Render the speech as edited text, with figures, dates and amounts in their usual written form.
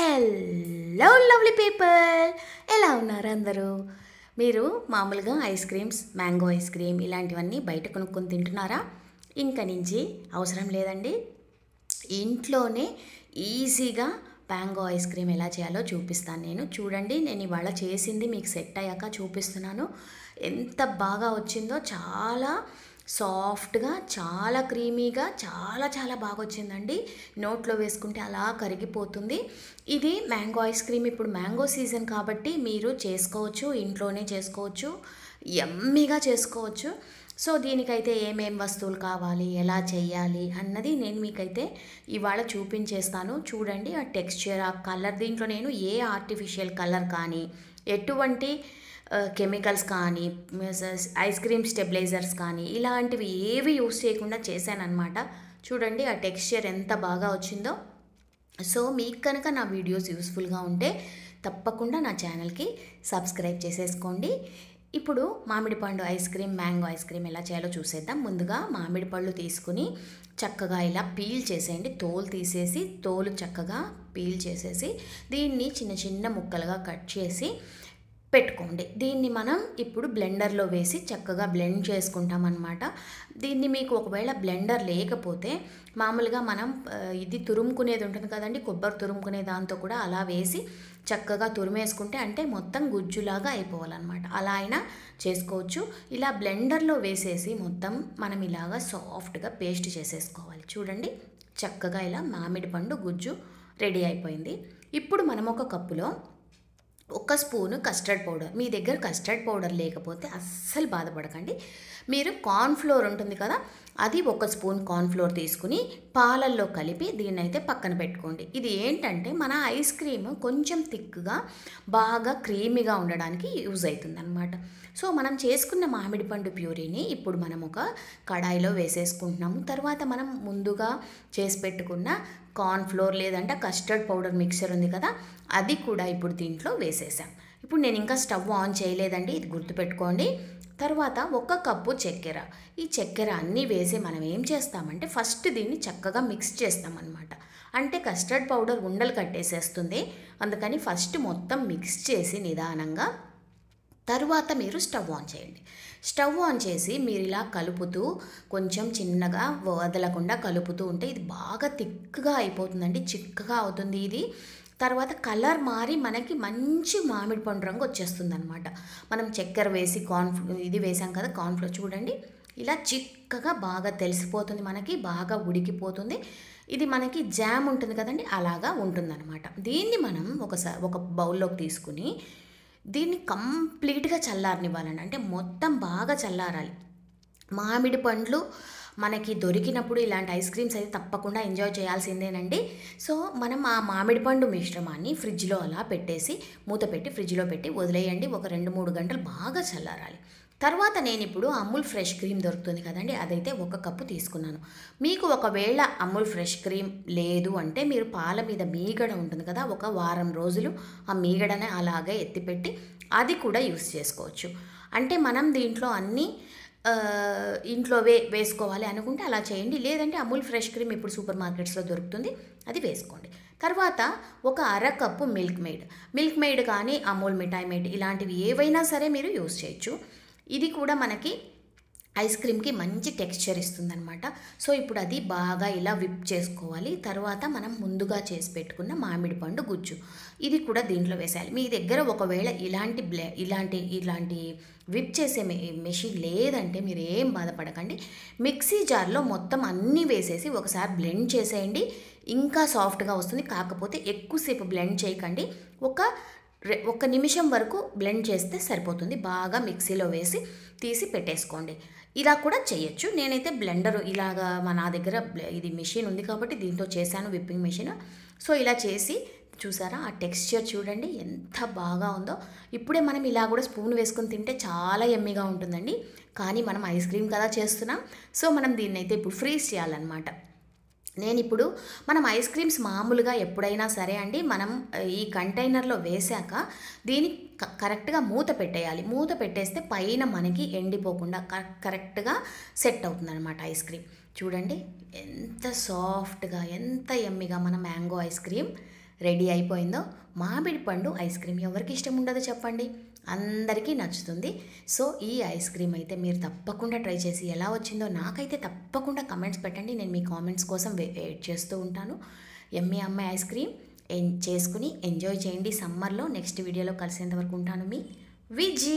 Hello lovely people, ఎలా ఉన్నారు అందరూ? మీరు మామూలుగా ice creams, mango ice cream ఇలాంటివన్నీ బయట కొనుక్కొని తింటున్నారా? ఇంక నుంచి అవసరం లేదండి. ఇంట్లోనే ఈజీగా మ్యాంగో ఐస్ క్రీమ్ ఎలా చేయాలో చూపిస్తాను నేను. చూడండి, నేను ఇవాళ చేసింది మీకు సెట్ అయ్యాక చూపిస్తున్నాను. ఎంత బాగా వచ్చిందో, చాలా సాఫ్ట్గా, చాలా క్రీమీగా, చాలా చాలా బాగా వచ్చిందండి. నోట్లో వేసుకుంటే అలా కరిగిపోతుంది. ఇది మ్యాంగో ఐస్ క్రీమ్. ఇప్పుడు మ్యాంగో సీజన్ కాబట్టి మీరు చేసుకోవచ్చు, ఇంట్లోనే చేసుకోవచ్చు, యమ్మీగా చేసుకోవచ్చు. సో దీనికైతే ఏమేం వస్తువులు కావాలి, ఎలా చేయాలి అన్నది నేను మీకైతే ఇవాళ చూపించేస్తాను. చూడండి, ఆ టెక్స్చర్, ఆ కలర్, దీంట్లో నేను ఏ ఆర్టిఫిషియల్ కలర్ కానీ, ఎటువంటి కెమికల్స్ కానీ, ఐస్ క్రీమ్ స్టెబిలైజర్స్ కానీ ఇలాంటివి ఏవి యూస్ చేయకుండా చేశానన్నమాట. చూడండి ఆ టెక్స్చర్ ఎంత బాగా వచ్చిందో. సో మీకు కనుక నా వీడియోస్ యూస్ఫుల్గా ఉంటే తప్పకుండా నా ఛానల్కి సబ్స్క్రైబ్ చేసేసుకోండి. ఇప్పుడు మామిడి పండు ice cream, mango ice cream ఎలా చేయాలో చూసేద్దాం. ముందుగా మామిడి పళ్ళు తీసుకుని చక్కగా ఇలా పీల్ చేసేయండి. తోలు తీసేసి, తోలు చక్కగా పీల్ చేసేసి దీన్ని చిన్న చిన్న ముక్కలుగా కట్ చేసి పెట్టుకోండి. దీన్ని మనం ఇప్పుడు బ్లెండర్లో వేసి చక్కగా బ్లెండ్ చేసుకుంటాం అన్నమాట. దీన్ని మీకు ఒకవేళ బ్లెండర్ లేకపోతే మామూలుగా మనం ఇది తురుముకునేది ఉంటుంది కదండి, కొబ్బరి తురుముకునే దాంతో కూడా అలా వేసి చక్కగా తురిమేసుకుంటే, అంటే మొత్తం గుజ్జులాగా అయిపోవాలన్నమాట. అలా అయినా చేసుకోవచ్చు. ఇలా బ్లెండర్లో వేసేసి మొత్తం మనం ఇలాగా సాఫ్ట్గా పేస్ట్ చేసేసుకోవాలి. చూడండి, చక్కగా ఇలా మామిడి పండు గుజ్జు రెడీ అయిపోయింది. ఇప్పుడు మనం ఒక కప్పులో 1 స్పూను కస్టర్డ్ పౌడర్, మీ దగ్గర కస్టర్డ్ పౌడర్ లేకపోతే అస్సలు బాధపడకండి. మీరు కార్న్ఫ్లోర్ ఉంటుంది కదా, అది 1 స్పూన్ కార్న్ఫ్లోర్ తీసుకుని పాలల్లో కలిపి దీన్నైతే పక్కన పెట్టుకోండి. ఇది ఏంటంటే మన ఐస్ క్రీమ్ కొంచెం థిక్గా, బాగా క్రీమీగా ఉండడానికి యూజ్ అవుతుంది అనమాట. సో మనం చేసుకున్న మామిడి పండు ప్యూరీని ఇప్పుడు మనం ఒక కడాయిలో వేసేసుకుంటున్నాము. తర్వాత మనం ముందుగా చేసి పెట్టుకున్న కార్న్ఫ్లోర్ లేదంటే కస్టర్డ్ పౌడర్ మిక్చర్ ఉంది కదా, అది కూడా ఇప్పుడు దీంట్లో వేసేసాం. ఇప్పుడు నేను ఇంకా స్టవ్ ఆన్ చేయలేదండి, ఇది గుర్తుపెట్టుకోండి. తర్వాత 1 కప్పు చక్కెర, ఈ చక్కెర అన్నీ వేసి మనం ఏం చేస్తామంటే ఫస్ట్ దీన్ని చక్కగా మిక్స్ చేస్తామన్నమాట. అంటే కస్టర్డ్ పౌడర్ ఉండలు కట్టేసేస్తుంది, అందుకని ఫస్ట్ మొత్తం మిక్స్ చేసి నిదానంగా తరువాత మీరు స్టవ్ ఆన్ చేయండి. స్టవ్ ఆన్ చేసి మీరు ఇలా కలుపుతూ, కొంచెం చిన్నగా వదలకుండా కలుపుతూ ఉంటే ఇది బాగా థిక్గా అయిపోతుందండి, చిక్కగా అవుతుంది ఇది. తర్వాత కలర్ మారి మనకి మంచి మామిడి పండు రంగు వచ్చేస్తుంది అనమాట. మనం చక్కెర వేసి ఇది వేసాం కదా కార్న్ఫ్లోర్, చూడండి ఇలా చిక్కగా బాగా తెలిసిపోతుంది, మనకి బాగా ఉడికిపోతుంది. ఇది మనకి జామ్ ఉంటుంది కదండి, అలాగా ఉంటుందన్నమాట. దీన్ని మనం ఒక బౌల్లోకి తీసుకుని దీన్ని కంప్లీట్గా చల్లారనివ్వాలండి. అంటే మొత్తం బాగా చల్లారాలి. మామిడి పండ్లు మనకి దొరికినప్పుడు ఇలాంటి ఐస్ క్రీమ్స్ అయితే తప్పకుండా ఎంజాయ్ చేయాల్సిందేనండి. సో మనం ఆ మామిడి పండు మిశ్రమాన్ని ఫ్రిడ్జ్లో అలా పెట్టేసి, మూత పెట్టి ఫ్రిడ్జ్లో పెట్టి వదిలేయండి. ఒక 2-3 గంటలు బాగా చల్లారాలి. తర్వాత నేను ఇప్పుడు అమూల్ ఫ్రెష్ క్రీమ్ దొరుకుతుంది కదండి, అదైతే 1 కప్పు తీసుకున్నాను. మీకు ఒకవేళ అమూల్ ఫ్రెష్ క్రీమ్ లేదు అంటే మీరు పాల మీద మీగడ ఉంటుంది కదా, ఒక వారం రోజులు ఆ మీగడనే అలాగే ఎత్తిపెట్టి అది కూడా యూస్ చేసుకోవచ్చు. అంటే మనం దీంట్లో అన్నీ ఇంట్లో వేసుకోవాలి అనుకుంటే అలా చేయండి. లేదంటే అమూల్ ఫ్రెష్ క్రీమ్ ఇప్పుడు సూపర్ మార్కెట్స్లో దొరుకుతుంది, అది వేసుకోండి. తర్వాత ఒక 1/2 కప్పు మిల్క్ మెయిడ్ కానీ అమూల్ మిఠాయి మేడ్ ఇలాంటివి ఏవైనా సరే మీరు యూస్ చేయొచ్చు. ఇది కూడా మనకి ఐస్ క్రీమ్కి మంచి టెక్స్చర్ ఇస్తుందన్నమాట. సో ఇప్పుడు అది బాగా ఇలా విప్ చేసుకోవాలి. తర్వాత మనం ముందుగా చేసి పెట్టుకున్న మామిడి పండు గుజ్జు, ఇది కూడా దీంట్లో వేసేయాలి. మీ దగ్గర ఒకవేళ ఇలాంటి విప్ చేసే మెషిన్ లేదంటే మీరు ఏం బాధపడకండి. మిక్సీ జార్లో మొత్తం అన్నీ వేసేసి ఒకసారి బ్లెండ్ చేసేయండి, ఇంకా సాఫ్ట్గా వస్తుంది. కాకపోతే ఎక్కువసేపు బ్లెండ్ చేయకండి, ఒక నిమిషం వరకు బ్లెండ్ చేస్తే సరిపోతుంది. బాగా మిక్సీలో వేసి తీసి పెట్టేసుకోండి. ఇలా కూడా చేయొచ్చు. నేనైతే బ్లెండర్ ఇలాగా నా దగ్గర ఇది మెషిన్ ఉంది కాబట్టి దీంతో చేశాను, విప్పింగ్ మెషిన్. సో ఇలా చేసి చూసారా, ఆ టెక్స్చర్ చూడండి ఎంత బాగా ఉందో. ఇప్పుడే మనం ఇలా కూడా స్పూన్ వేసుకొని తింటే చాలా యమ్మీగా ఉంటుందండి. కానీ మనం ఐస్ క్రీమ్ కదా చేస్తున్నాం, సో మనం దీన్నైతే ఇప్పుడు ఫ్రీజ్ చేయాలన్నమాట. మనం ఐస్ క్రీమ్స్ మామూలుగా ఎప్పుడైనా సరే అండి, మనం ఈ కంటైనర్లో వేసాక దీన్ని కరెక్ట్గా మూత పెట్టేయాలి. మూత పెట్టేస్తే పైన మనకి ఎండిపోకుండా కరెక్ట్గా సెట్ అవుతుంది అనమాట ఐస్ క్రీమ్. చూడండి ఎంత సాఫ్ట్గా, ఎంత యమ్మీగా మన మ్యాంగో ఐస్ క్రీమ్ రెడీ అయిపోయిందో. మామిడి పండు ఐస్ క్రీమ్ ఎవరికి ఇష్టం ఉండదో చెప్పండి, అందరికీ నచ్చుతుంది. సో ఈ ఐస్ క్రీమ్ అయితే మీరు తప్పకుండా ట్రై చేసి ఎలా వచ్చిందో నాకైతే తప్పకుండా కమెంట్స్ పెట్టండి. నేను మీ కామెంట్స్ కోసం వెయిట్ చేస్తూ ఉంటాను. ఎమ్మి అమ్మాయి ఐస్ క్రీమ్ చేసుకుని ఎంజాయ్ చేయండి సమ్మర్లో. నెక్స్ట్ వీడియోలో కలిసేంత వరకు ఉంటాను, మీ విజీ.